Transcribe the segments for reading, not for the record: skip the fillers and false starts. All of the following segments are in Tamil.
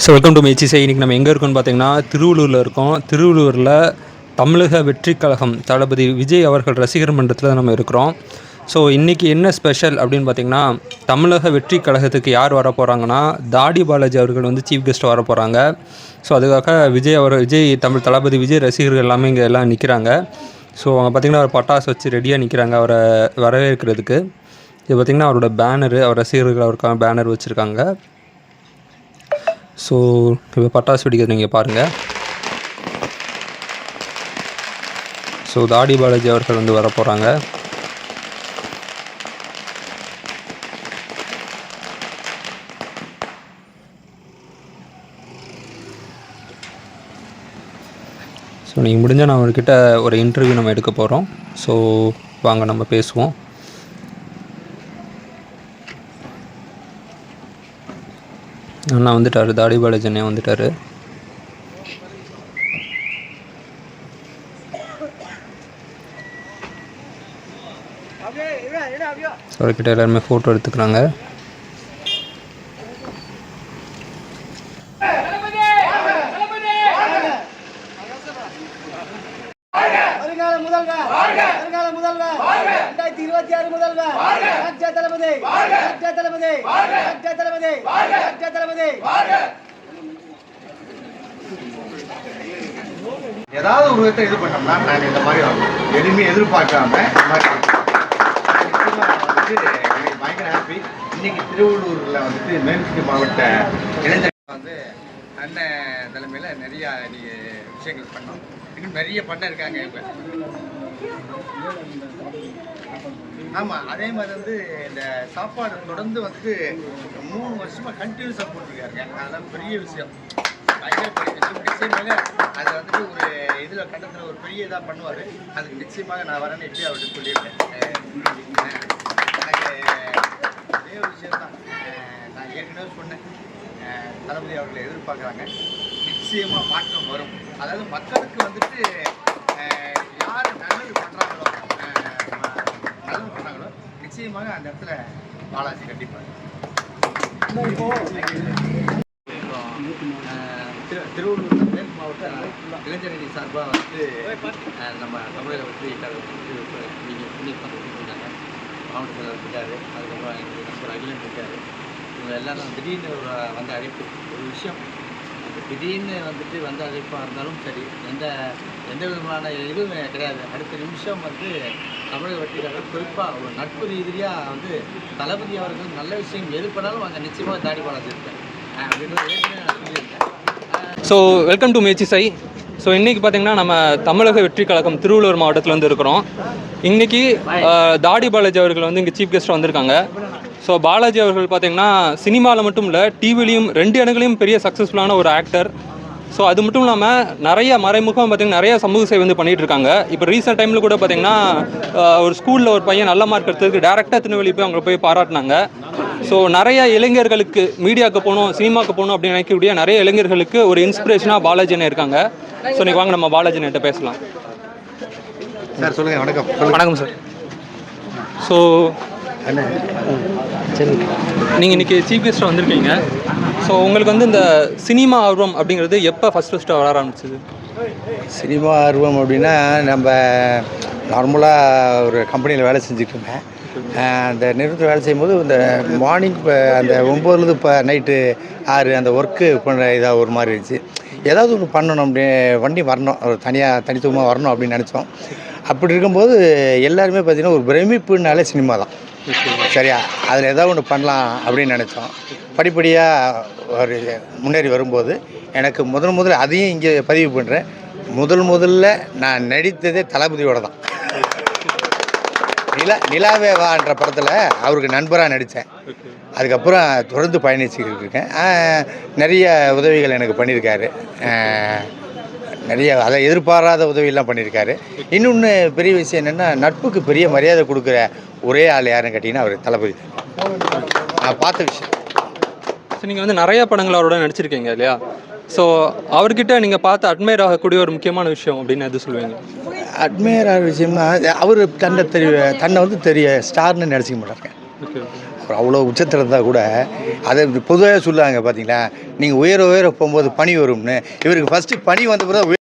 So welcome to மெச்சிசை. இன்றைக்கி நம்ம எங்கே இருக்கோம்னு பார்த்தீங்கன்னா திருவள்ளூரில் இருக்கோம். திருவள்ளூரில் தமிழக வெற்றிக் கழகம் தளபதி விஜய் அவர்கள் ரசிகர் மன்றத்தில் நம்ம இருக்கிறோம். ஸோ இன்றைக்கி என்ன ஸ்பெஷல் அப்படின்னு பார்த்திங்கன்னா, தமிழக வெற்றிக் கழகத்துக்கு யார் வர போகிறாங்கன்னா தாடி பாலாஜி அவர்கள் வந்து சீஃப் கெஸ்ட்டாக வர போகிறாங்க. ஸோ அதுக்காக விஜய் தமிழ் தளபதி விஜய் ரசிகர்கள் எல்லாமே இங்கே எல்லாம் நிற்கிறாங்க. ஸோ அவங்க பார்த்திங்கன்னா ஒரு பட்டாசு வச்சு ரெடியாக நிற்கிறாங்க அவரை வரவேற்கிறதுக்கு. இது பார்த்திங்கன்னா அவரோட பேனரு, அவர் ரசிகர்கள் அவருக்கான பேனர் வச்சுருக்காங்க. ஸோ இப்போ பட்டாசு வெடிக்கிறது நீங்கள் பாருங்கள். ஸோ தாடி பாலாஜி அவர்கள் வந்து வர போகிறாங்க. ஸோ நீங்கள் முடிஞ்சால் நான் அவர்கிட்ட ஒரு இன்டர்வியூ நம்ம எடுக்க போகிறோம். ஸோ வாங்க நம்ம பேசுவோம். அண்ணா வந்துட்டார், தாடி பாலாஜி அண்ணே வந்துட்டார். அவர்கிட்ட எல்லாருமே ஃபோட்டோ எடுத்துக்கிறாங்க. ஏதாவது ஒரு விதத்தை இது பண்ணோம்னா நான் இந்த மாதிரி எதுவுமே எதிர்பார்க்காம இந்த மாதிரி வந்துட்டு எனக்கு பயங்கர ஹாப்பி. இன்னைக்கு திருவள்ளூர்ல வந்துட்டு மேல்குடி மாவட்ட இளைஞர்கள் வந்து அண்ணன் தலைமையில் நிறைய விஷயங்கள் பண்ணோம். இன்னும் நிறைய பண்ண இருக்காங்க இப்போ. ஆமாம், அதே மாதிரி வந்து இந்த சாப்பாடு தொடர்ந்து வந்து 3 வருஷமாக கண்டினியூஸாக போட்டிருக்காருங்க. அதெல்லாம் பெரிய விஷயம். நிச்சயமாக அதை வந்துட்டு ஒரு இதில் கண்டத்தில் ஒரு பெரிய இதாக பண்ணுவார். அதுக்கு நிச்சயமாக நான் வரேன்னு எப்படி அவர்கிட்ட சொல்லியிருக்கேன். எனக்கு அதே ஒரு விஷயம்தான் நான் ஏற்கனவே சொன்னேன். தளபதி அவர்களை எதிர்பார்க்குறாங்க. நிச்சயமாக மாற்றம் வரும். அதாவது மக்களுக்கு வந்துட்டு யார் நல்லது பண்ணுறாங்களோ நிச்சயமாக அந்த இடத்துல பாலாஜி கண்டிப்பாக. திருவள்ளூர் மேற்கு மாவட்ட இளைஞரணி சார்பாக வந்து நம்ம தமிழக வெற்றி கழகம் நீங்கள் பண்ணியிருக்காங்க. மாவட்ட செயலர் இருக்கார், அதுக்கப்புறம் எங்களுக்கு நண்பர் அகிலன் இருக்கார். இவங்க எல்லோரும் திடீர்னு வந்த அழைப்பு ஒரு விஷயம். திடீர்னு வந்துட்டு வந்த அழைப்பாக இருந்தாலும் சரி, எந்த விதமான இதுவும் கிடையாது. அடுத்த நிமிஷம் வந்து தமிழக வெற்றி கழகம் குறிப்பாக ஒரு நட்பு ரீதியாக வந்து தளபதி அவர்கள் நல்ல விஷயம் எது பண்ணாலும் அங்கே நிச்சயமாக தாடி பாலாஜி இருக்கேன் அப்படின்றது ஏற்கனவே நான் சொல்லியிருக்கேன். ஸோ வெல்கம் டு மெச்சிசை. ஸோ இன்றைக்கி பார்த்திங்கன்னா நம்ம தமிழக வெற்றி கழகம் திருவள்ளூர் மாவட்டத்தில் வந்து இருக்கிறோம். இன்றைக்கி தாடி பாலாஜி அவர்கள் வந்து இங்கே சீஃப் கெஸ்ட்டாக வந்திருக்காங்க. ஸோ பாலாஜி அவர்கள் பார்த்திங்கன்னா சினிமாவில் மட்டும் இல்லை, டிவிலையும் 2 இடங்களையும் பெரிய சக்ஸஸ்ஃபுல்லான ஒரு ஆக்டர். ஸோ அது மட்டும் இல்லாமல் நிறைய மறைமுகம் பார்த்திங்கன்னா நிறைய சமூக சேவை வந்து பண்ணிகிட்டு இருக்காங்க. இப்போ ரீசெண்ட் டைமில் கூட பார்த்திங்கன்னா ஒரு ஸ்கூலில் ஒரு பையன் நல்ல மார்க் எடுத்ததுக்கு டேரெக்டாக திருநெல்வேலி போய் அவங்களை போய் பாராட்டினாங்க. ஸோ நிறைய இளைஞர்களுக்கு மீடியாவுக்கு போகணும், சினிமாவுக்கு போகணும் அப்படின்னு நினைக்கக்கூடிய நிறைய இளைஞர்களுக்கு ஒரு இன்ஸ்பிரேஷனாக பாலாஜினே இருக்காங்க. ஸோ இன்றைக்கி வாங்க நம்ம பாலாஜினிட்ட பேசலாம். சார் சொல்லுங்கள். வணக்கம். வணக்கம் சார். ஸோ சரி, நீங்கள் இன்றைக்கி சீஃப் கெஸ்ட்டாக வந்திருக்கீங்க. ஸோ உங்களுக்கு வந்து இந்த சினிமா ஆர்வம் அப்படிங்கிறது எப்போ ஃபஸ்ட்டு வர ஆரம்பிச்சிது? சினிமா ஆர்வம் அப்படின்னா, நம்ம நார்மலாக ஒரு கம்பெனியில் வேலை செஞ்சுட்டு இருந்தேன். அந்த நிறுவனத்தில் வேலை செய்யும்போது இந்த மார்னிங் அந்த 9லேருந்து இப்போ நைட்டு 6 அந்த ஒர்க்கு பண்ணுற இதாக ஒரு மாதிரி இருந்துச்சு. ஏதாவது ஒன்று பண்ணணும், அப்படி வண்டி வரணும், ஒரு தனித்துவமாக வரணும் அப்படின்னு நினச்சோம். அப்படி இருக்கும்போது எல்லாருமே பார்த்திங்கன்னா ஒரு பிரமிப்புனாலே சினிமா தான். சரியா, அதில் ஏதாவது ஒன்று பண்ணலாம் அப்படின்னு நினச்சோம். படிப்படியாக ஒரு முன்னேறி வரும்போது எனக்கு முதல்ல அதையும் இங்கே பதிவு பண்ணுறேன். முதல்ல நான் நடித்ததே தளபதியோடு தான். நிலாவே வான்ற படத்தில் அவருக்கு நண்பராக நடித்தேன். அதுக்கப்புறம் தொடர்ந்து பயணிச்சுக்கிட்டு இருக்கேன். நிறைய உதவிகள் எனக்கு பண்ணியிருக்காரு. நிறைய அதை எதிர்பாராத உதவியெல்லாம் பண்ணியிருக்காரு. இன்னொன்று பெரிய விஷயம் என்னென்னா, நட்புக்கு பெரிய மரியாதை கொடுக்குற ஒரே ஆள் யாருன்னு கேட்டிங்கன்னா அவர் தளபதி. நான் பார்த்த விஷயம். ஸோ நீங்கள் வந்து நிறைய படங்கள் அவரோட நடிச்சிருக்கீங்க இல்லையா? ஸோ அவர்கிட்ட நீங்கள் பார்த்து அட்மையர் ஆகக்கூடிய ஒரு முக்கியமான விஷயம் அப்படின்னு எது சொல்லுவீங்க? அட்மையர் ஆகிற விஷயம்னா, அவர் தன்னை வந்து ஸ்டார்னு நினச்சிக்க மாட்டாருங்க. அவ்வளோ உச்சத்தில் இருந்தால் கூட அதை பொதுவாக சொல்லுவாங்க பார்த்தீங்களா, நீங்கள் உயர உயர போகும்போது பனி வரும்னு. இவருக்கு ஃபஸ்ட்டு பனி வந்த பிறகு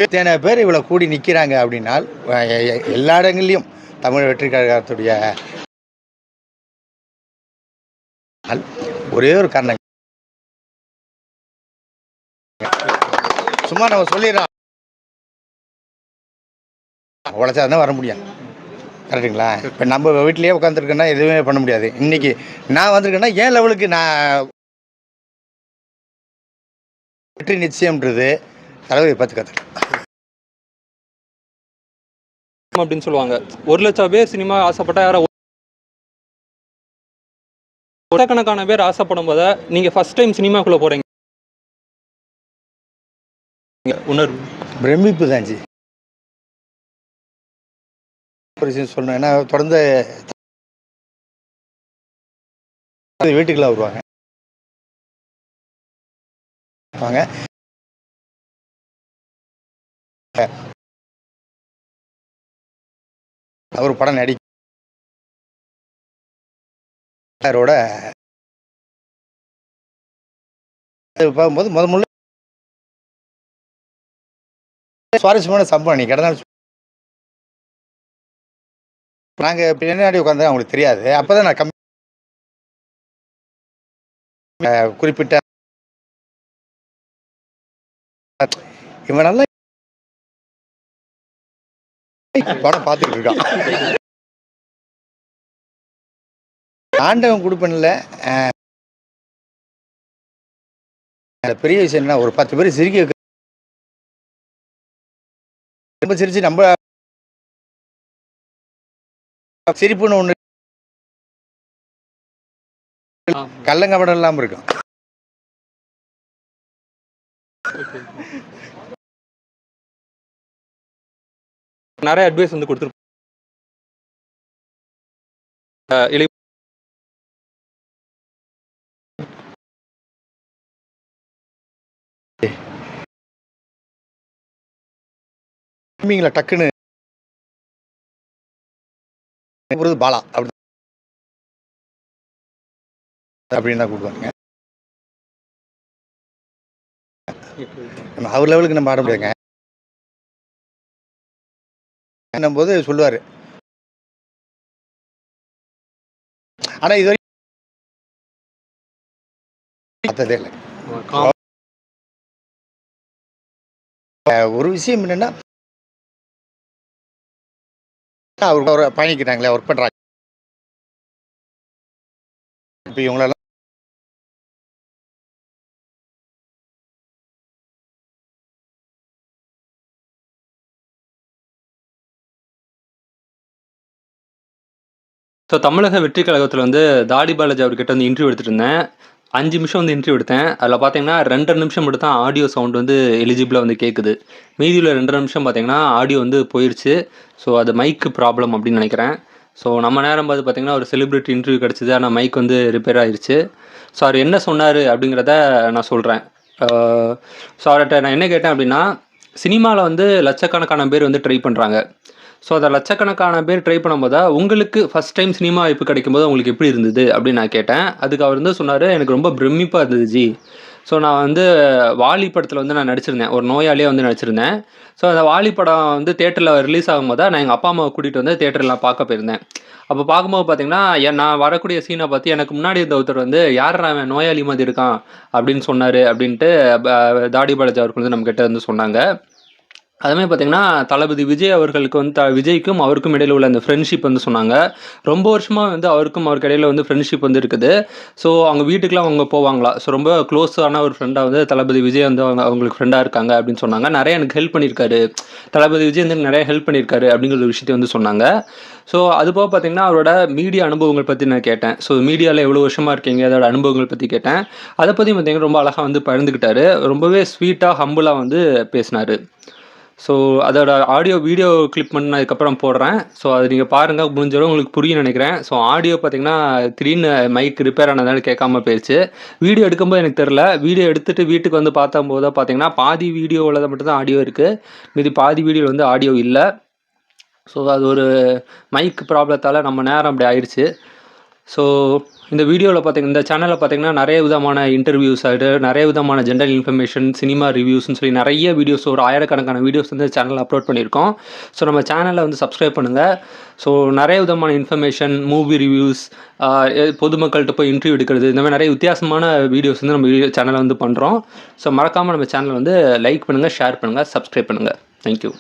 இத்தனை பேர் இவ்வளோ கூடி நிற்கிறாங்க அப்படின்னால் எல்லா இடங்கள்லையும் தமிழ் வெற்றி கழகத்துடைய ஒரே ஒரு காரணம், சும்மா நம்ம சொல்லிடுறோம் உழைச்சா தான் வர முடியும். கரெக்டுங்களா? இப்போ நம்ம வீட்டிலேயே உட்காந்துருக்கேன்னா எதுவுமே பண்ண முடியாது. இன்றைக்கி நான் வந்திருக்கேன்னா ஏன் லெவலுக்கு நான் வெற்றி நிச்சயம்ன்றது தலைவர் பார்த்து கற்றுக்கேன் அப்படின்னு சொல்லுவாங்க. 1,00,000 பேர் சினிமா ஆசைப்பட்டா யாரோ லட்சக்கணக்கான பேர் ஆசைப்படும் போத நீங்கள் ஃபர்ஸ்ட் டைம் சினிமாக்குள்ளே போகிறீங்க, உணர்வு பிரமிப்பு தான் ஜி. ஒரு விஷயம் சொல்லணும், ஏன்னா தொடர்ந்து வீட்டுக்குள்ள வருவாங்க அவர் படம் நடிகரோட பார்க்கும்போது முதல்ல சுவாரஸ்யமான சம்பவம். நீ கடந்த நாள் நாங்கள் பின்னாடி உட்காந்து அவங்களுக்கு தெரியாது. அப்போ தான் நான் குறிப்பிட்ட இவன் நல்லா படம் பார்த்துக்கிட்டு இருக்கான். ஆண்டவன் கொடுப்பனில் பெரிய விஷயம் என்ன, ஒரு 10 பேர் சிரிக்க ரொம்ப சிரிச்சு நம்ம சிரிப்புன்னு ஒன்று கள்ளங்கபடம் இல்லாமல் இருக்கும். நிறைய அட்வைஸ் வந்து கொடுத்துருப்போம். டக்குன்னு பாலா அப்படின்னு தான் கூப்பிடுவாங்க. நம்ம அவர் லெவலுக்கு நம்ம ஆட முடியாதுங்க. போது சொல்லுவார். ஆனால் இது வரைக்கும் பார்த்ததே இல்லை. ஒரு விஷயம் என்னன்னா, அவர் பயணிக்கிறாங்களே, ஒர்க் பண்ணுறாங்க. இப்போ இவங்களெல்லாம் ஸோ தமிழக வெற்றி கழகத்தில் வந்து தாடி பாலாஜி அவர்கிட்ட வந்து இன்டர்வியூ எடுத்துகிட்டு இருந்தேன். 5 நிமிஷம் வந்து இன்டர்வியூ எடுத்தேன். அதில் பார்த்தீங்கன்னா 2.5 நிமிஷம் மட்டும் தான் ஆடியோ சவுண்ட் வந்து எலிஜிபிளாக வந்து கேட்குது. மீதியில் 2.5 நிமிஷம் பார்த்தீங்கன்னா ஆடியோ வந்து போயிடுச்சு. ஸோ அது மைக்கு ப்ராப்ளம் அப்படின்னு நினைக்கிறேன். ஸோ நம்ம நேரம் பார்த்து பார்த்தீங்கன்னா ஒரு செலிப்ரிட்டி இன்டர்வியூ கிடச்சிது, ஆனால் மைக் வந்து ரிப்பேர் ஆயிடுச்சு. ஸோ அவர் என்ன சொன்னார் அப்படிங்கிறத நான் சொல்கிறேன். ஸோ அவர்கிட்ட நான் என்ன கேட்டேன் அப்படின்னா, சினிமாவில் வந்து லட்சக்கணக்கான பேர் வந்து ட்ரை பண்ணுறாங்க. ஸோ அதை லட்சக்கணக்கான பேர் ட்ரை பண்ணும்போது உங்களுக்கு ஃபஸ்ட் டைம் சினிமா வாய்ப்பு கிடைக்கும்போது உங்களுக்கு எப்படி இருந்தது அப்படின்னு நான் கேட்டேன். அதுக்கு அவர் வந்து சொன்னார், எனக்கு ரொம்ப பிரமிப்பாக இருந்தது ஜி. ஸோ நான் வந்து வாலி படத்தில் வந்து நான் நடிச்சிருந்தேன், ஒரு நோயாளியாக வந்து நடிச்சிருந்தேன். ஸோ அந்த வாலி படம் வந்து தேட்டரில் ரிலீஸ் ஆகும்போது நான் எங்கள் அப்பா அம்மாவை கூட்டிகிட்டு வந்து தேட்டரில் பார்க்க போயிருந்தேன். அப்போ பார்க்கும்போது பார்த்தீங்கன்னா, நான் வரக்கூடிய சீனை பார்த்து எனக்கு முன்னாடி இருந்த ஒருத்தர் வந்து யார் அவன் நோயாளி மாதிரி இருக்கான் அப்படின்னு சொன்னார் அப்படின்ட்டு தாடி பாலாஜி அவர்கள் வந்து நம்மக்கிட்ட வந்து சொன்னாங்க. அதுமாதிரி பார்த்தீங்கன்னா, தளபதி விஜய் அவர்களுக்கு வந்து விஜய்க்கும் அவருக்கும் இடையில் உள்ள அந்த ஃப்ரெண்ட்ஷிப் வந்து சொன்னாங்க. ரொம்ப வருஷமாக வந்து அவருக்கும் அவருக்கு இடையில் வந்து ஃப்ரெண்ட்ஷிப் வந்து இருக்குது. ஸோ அவங்க வீட்டுக்கெலாம் அவங்க போவாங்களா. ஸோ ரொம்ப க்ளோஸான ஒரு ஃப்ரெண்டாக வந்து தளபதி விஜய் வந்து அவங்களுக்கு ஃப்ரெண்டாக இருக்காங்க அப்படின்னு சொன்னாங்க. நிறைய எனக்கு ஹெல்ப் பண்ணியிருக்காரு, தளபதி விஜய் வந்து நிறைய ஹெல்ப் பண்ணியிருக்காரு அப்படிங்கிற ஒரு விஷயத்தை வந்து சொன்னாங்க. ஸோ அதுபோக பார்த்தீங்கன்னா, அவரோட மீடியா அனுபவங்கள் பற்றி நான் கேட்டேன். ஸோ மீடியாவில் எவ்வளோ வருஷமாக இருக்கீங்க, அதோட அனுபவங்கள் பற்றி கேட்டேன். அதை பற்றி பார்த்தீங்கன்னா ரொம்ப அழகாக வந்து பகிர்ந்துக்கிட்டாரு. ரொம்பவே ஸ்வீட்டாக ஹம்புளாக வந்து பேசினார். ஸோ அதோட ஆடியோ வீடியோ கிளிப் பண்ணி நான் இதுக்கப்புறம் போடுறேன். ஸோ அது நீங்கள் பாருங்கள், முடிஞ்சளவு உங்களுக்கு புரியும் நினைக்கிறேன். ஸோ ஆடியோ பார்த்தீங்கன்னா திடீர்னு மைக் ரிப்பேர் ஆனதால கேட்காம போயிடுச்சு. வீடியோ எடுக்கும்போது எனக்கு தெரில. வீடியோ எடுத்துகிட்டு வீட்டுக்கு வந்து பார்த்தம்போது பார்த்தீங்கன்னா பாதி வீடியோவில் மட்டும் தான் ஆடியோ இருக்குது, மீதி பாதி வீடியோவில் வந்து ஆடியோ இல்லை. ஸோ அது ஒரு மைக் ப்ராப்ளத்தால் நம்ம நேரம் அப்படி ஆயிடுச்சு. ஸோ இந்த வீடியோவில் பார்த்தீங்கன்னா, இந்த சேனலில் பார்த்தீங்கன்னா நிறைய விதமான இன்டர்வியூஸ் ஆகிட்டு, நிறைய விதமான ஜென்ரல் இன்ஃபர்மேஷன், சினிமா ரிவ்யூஸ்னு சொல்லி நிறைய வீடியோஸ், ஒரு 1000கணக்கான வீடியோஸ் வந்து சேனலில் அப்லோட் பண்ணியிருக்கோம். ஸோ நம்ம சேனலை வந்து சப்ஸ்கிரைப் பண்ணுங்கள். ஸோ நிறைய விதமான இன்ஃபர்மேஷன், மூவி ரிவ்யூஸ், பொதுமக்கள்கிட்ட போய் இன்டர்வியூ எடுக்கிறது, இந்த மாதிரி நிறைய வித்தியாசமான வீடியோஸ் வந்து நம்ம சேனலில் வந்து பண்ணுறோம். ஸோ மறக்காமல் நம்ம சேனலை வந்து லைக் பண்ணுங்கள், ஷேர் பண்ணுங்கள், சப்ஸ்கிரைப் பண்ணுங்கள். தேங்க்யூ.